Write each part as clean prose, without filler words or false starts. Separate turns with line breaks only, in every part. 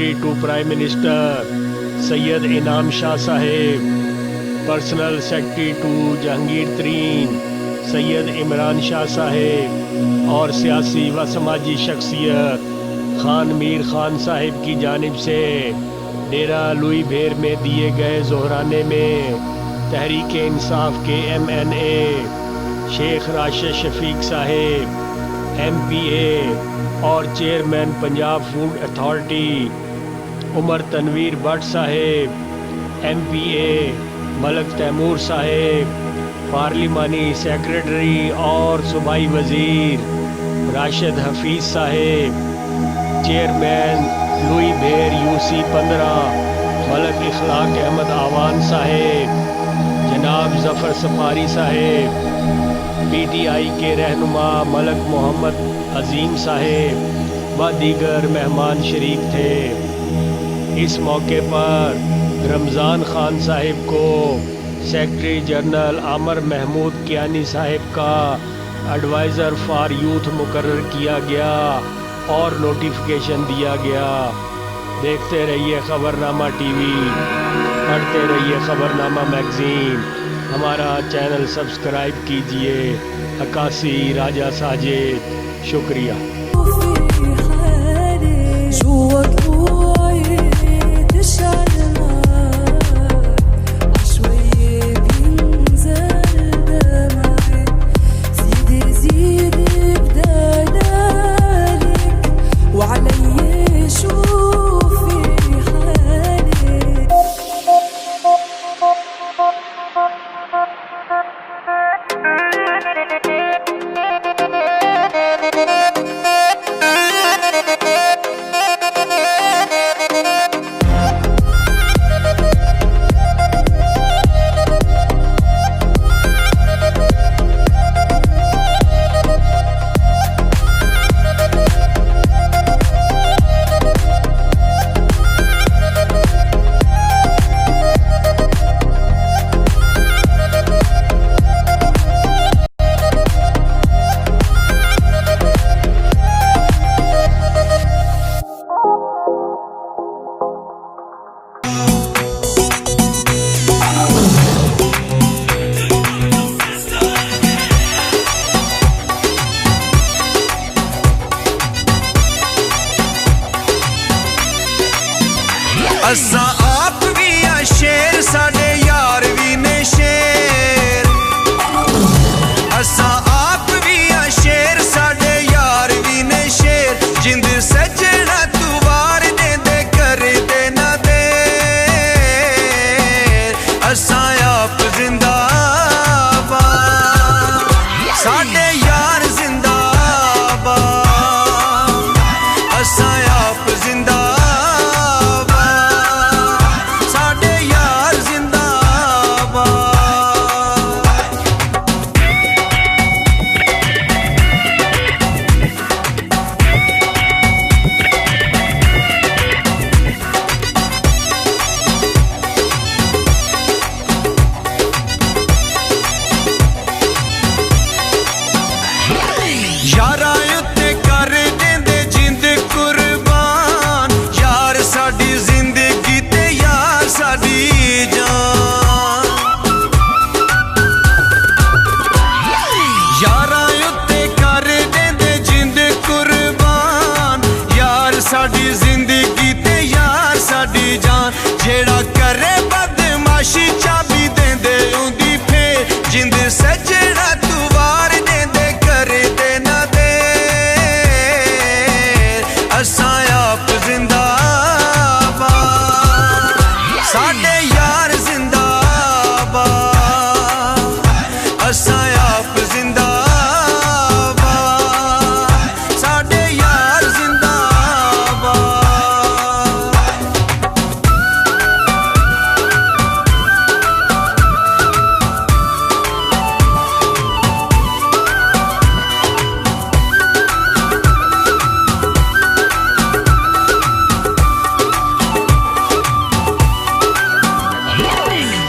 Secretary to prime minister Syed Inam Shah साहेब, personal secretary to Jahangir Tareen Syed Imran Shah साहेब और सियासी व समाजी शख्सियत खान मीर खान साहिब की जानिब से डेरा लुई भेर में दिए गए जोहराने में तहरीक इंसाफ के MNA शेख राशिद शफीक साहेब MPA और chairman Punjab food authority Umar Tanveer Bhatt sahib, MPA Malik Taimur sahib, पार्लिमानी सेक्रेटरी और सूबाई वज़ीर राशिद हफीज़ साहेब, चेयरमैन लुई भेर UC 15 मलक इखलाक अहमद आवान साहेब, जनाब ज़फ़र सफारी साहेब, PTI के रहनुमा मलक मोहम्मद अजीम साहेब व दीगर मेहमान शरीक थे। इस मौके पर रमज़ान खान साहिब को सेक्रेटरी जनरल आमर महमूद कियानी साहिब का एडवाइज़र फॉर यूथ मुकर्रर किया गया और नोटिफिकेशन दिया गया। देखते रहिए ख़बरनामा TV, पढ़ते रहिए ख़बरनामा मैगज़ीन। हमारा चैनल सब्सक्राइब कीजिए। अकासी राजा साजिद, शुक्रिया।
असा आप भी आ शेर, साडे यार भी ने शेर। असा आप भी आ शेर, साडे यार भी ने शेर। जिंद सजना तू वार दे दे कर दे ना दे। असा आप जिंदाबाद, साडे यार जिंदाबाद। असा आप जिंदाबाद। यारा उत्ते कर देंदे जिंद कुर्बान, यार साडी जिंदगी ते यार साडी जान। यारा उत्ते कर देंदे जिंद कुर्बान, यार साडी जिंदगी ते यार साडी जान। जेड़ा करे बदमाशी चाबी देंदे उंदी फेर। जिंद सजना तू वार देंदे कर दे ना दे। असा आप जिंदाबाद, साडे यार जिंदाबाद। असा आप जिंदाबाद, साडे यार जिंदाबाद।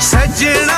सजना